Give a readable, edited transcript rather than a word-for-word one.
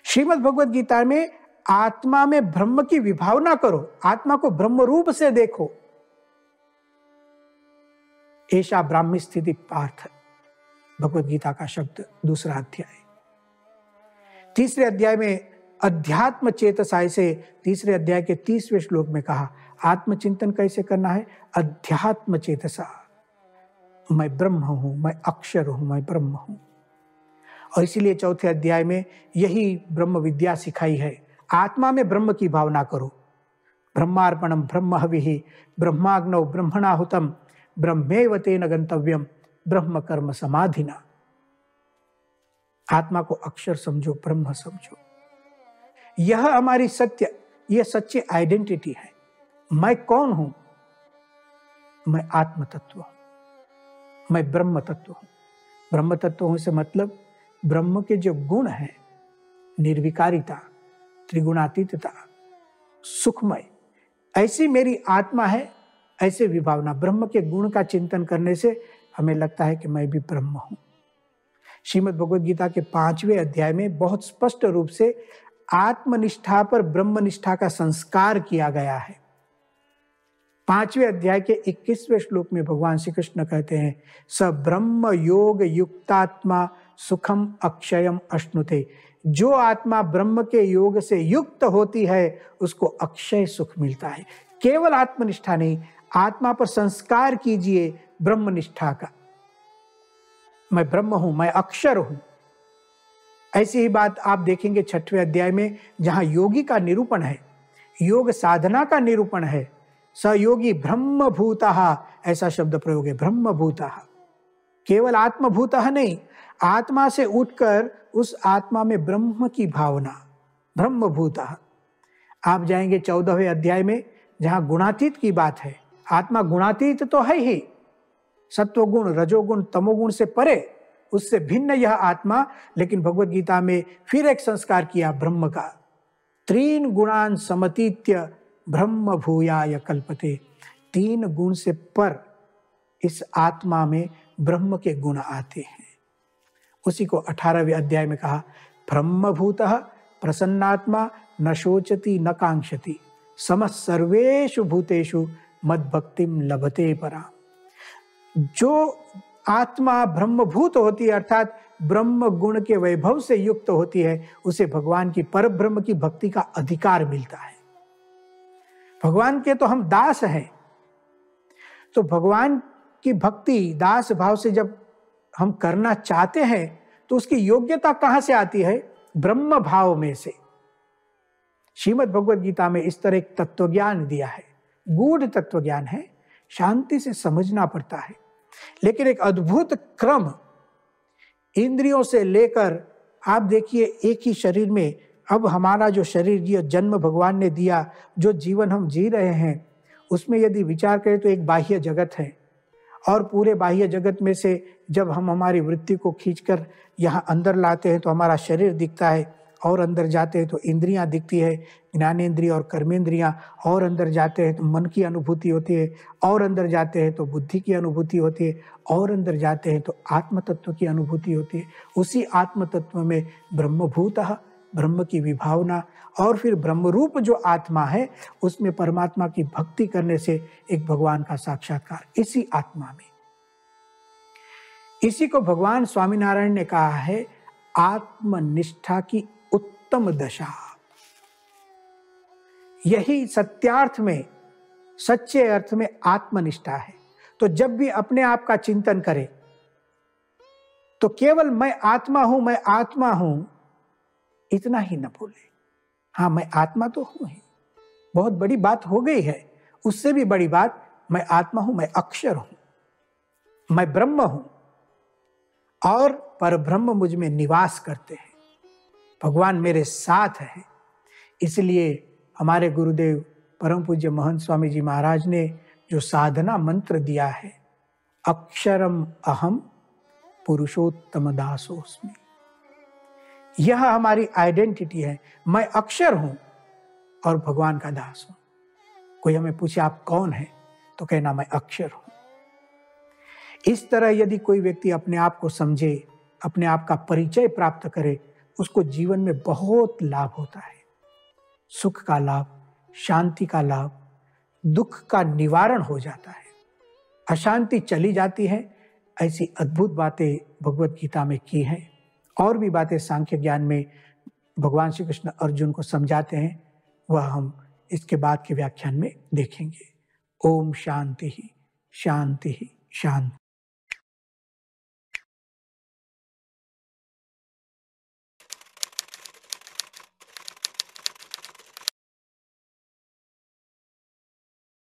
श्रीमद् भगवद गीता में आत्मा में ब्रह्म की विभावना करो, आत्मा को ब्रह्म रूप से देखो। ऐसा ब्राह्मी स्थिति पार्थ, भगवद गीता का शब्द, दूसरा अध्याय। तीसरे अध्याय में अध्यात्म चेतसाय से तीसरे अध्याय के 30वें श्लोक में कहा आत्मचिंतन कैसे करना है। अध्यात्म चेतसा, मैं ब्रह्म हूं, मैं अक्षर हूं, मैं ब्रह्म हूं। और इसीलिए चौथे अध्याय में यही ब्रह्म विद्या सिखाई है। आत्मा में ब्रह्म की भावना करो। ब्रह्मार्पणम ब्रह्म हविः ब्रह्माग्नौ ब्रह्मणाहुतम ब्रह्मेव तेन गंतव्यम ब्रह्म कर्म समाधिना। आत्मा को अक्षर समझो, ब्रह्म समझो। यह हमारी सत्य, यह सच्ची आइडेंटिटी है। मैं कौन हूं? मैं आत्म तत्व हूं, मैं ब्रह्म तत्व हूं। ब्रह्म तत्व हूं से मतलब ब्रह्म के जो गुण हैं, निर्विकारिता, त्रिगुणातीतता, सुखमय, ऐसी मेरी आत्मा है। ऐसे विभावना, ब्रह्म के गुण का चिंतन करने से हमें लगता है कि मैं भी ब्रह्म हूं। श्रीमद् भगवद गीता के 5वें अध्याय में बहुत स्पष्ट रूप से आत्मनिष्ठा पर ब्रह्मनिष्ठा का संस्कार किया गया है। 5वें अध्याय के 21वें श्लोक में भगवान श्री कृष्ण कहते हैं स ब्रह्म योग युक्तात्मा सुखम अक्षयम अश्नुते। जो आत्मा ब्रह्म के योग से युक्त होती है उसको अक्षय सुख मिलता है। केवल आत्मनिष्ठा नहीं, आत्मा पर संस्कार कीजिए ब्रह्मनिष्ठा का। मैं ब्रह्म हूं, मैं अक्षर हूं। ऐसी ही बात आप देखेंगे 6वें अध्याय में, जहां योगी का निरूपण है, योग साधना का निरूपण है। सयोगी ब्रह्मभूतः, ऐसा शब्द प्रयोग है, ब्रह्मभूतः। केवल आत्मभूतः नहीं, आत्मा से उठकर उस आत्मा में ब्रह्म की भावना, ब्रह्मभूतः। आप जाएंगे 14वें अध्याय में, जहां गुणातीत की बात है। आत्मा गुणातीत तो है ही, सत्वगुण, रजोगुण, तमोगुण से परे, उससे भिन्न यह आत्मा। लेकिन भगवद गीता में फिर एक संस्कार किया ब्रह्म का। 3 गुणान समतीत्य ब्रह्म भूयाय कल्पते। 3 गुण से पर इस आत्मा में ब्रह्म के गुण आते हैं। उसी को 18वें अध्याय में कहा ब्रह्मभूतः प्रसन्नात्मा न शोचति न कांक्षति समः सर्वेषु भूतेषु मद्भक्तिम लभते परा। जो आत्मा ब्रह्मभूत होती है, अर्थात ब्रह्म गुण के वैभव से युक्त होती है, उसे भगवान की, पर ब्रह्म की भक्ति का अधिकार मिलता है। भगवान के तो हम दास हैं, तो भगवान की भक्ति दास भाव से जब हम करना चाहते हैं तो उसकी योग्यता कहां से आती है? ब्रह्म भाव में से। श्रीमद् भगवद गीता में इस तरह एक तत्वज्ञान दिया है, गूढ़ तत्वज्ञान है, शांति से समझना पड़ता है। लेकिन एक अद्भुत क्रम, इंद्रियों से लेकर, आप देखिए एक ही शरीर में, अब हमारा जो शरीर, ये जन्म भगवान ने दिया, जो जीवन हम जी रहे हैं, उसमें यदि विचार करें तो एक बाह्य जगत है। और पूरे बाह्य जगत में से जब हम हमारी वृत्ति को खींचकर यहाँ अंदर लाते हैं तो हमारा शरीर दिखता है, और अंदर जाते हैं तो इंद्रियां दिखती है, ज्ञानेंद्रिय और कर्मेंद्रियां, और अंदर जाते हैं तो मन की अनुभूति होती है, और अंदर जाते हैं तो बुद्धि की अनुभूति होती है, और अंदर जाते हैं तो आत्म तत्व की अनुभूति होती है। उसी आत्म तत्व में ब्रह्मभूतः, ब्रह्म की विभावना, और फिर ब्रह्मरूप जो आत्मा है उसमें परमात्मा की भक्ति करने से एक भगवान का साक्षात्कार इसी आत्मा में। इसी को भगवान स्वामीनारायण ने कहा है आत्मनिष्ठा की उत्तम दशा। यही सत्यार्थ में, सच्चे अर्थ में आत्मनिष्ठा है। तो जब भी अपने आप का चिंतन करें तो केवल मैं आत्मा हूं, मैं आत्मा हूं, इतना ही न भूले। हाँ, मैं आत्मा तो हूं ही, बहुत बड़ी बात हो गई है। उससे भी बड़ी बात, मैं आत्मा हूं, मैं अक्षर हूं, मैं ब्रह्म हूं, और परब्रह्म मुझ में निवास करते हैं। भगवान मेरे साथ है। इसलिए हमारे गुरुदेव परम पूज्य महंत स्वामी जी महाराज ने जो साधना मंत्र दिया है, अक्षरम अहम पुरुषोत्तम दासोस्मि, यह हमारी आइडेंटिटी है। मैं अक्षर हूं और भगवान का दास हूं। कोई हमें पूछे आप कौन हैं, तो कहना मैं अक्षर हूं। इस तरह यदि कोई व्यक्ति अपने आप को समझे, अपने आप का परिचय प्राप्त करे, उसको जीवन में बहुत लाभ होता है। सुख का लाभ, शांति का लाभ, दुख का निवारण हो जाता है, अशांति चली जाती है। ऐसी अद्भुत बातें भगवत गीता में की हैं। और भी बातें सांख्य ज्ञान में भगवान श्री कृष्ण अर्जुन को समझाते हैं, वह हम इसके बाद के व्याख्यान में देखेंगे। ओम शांति ही शांति ही शांति।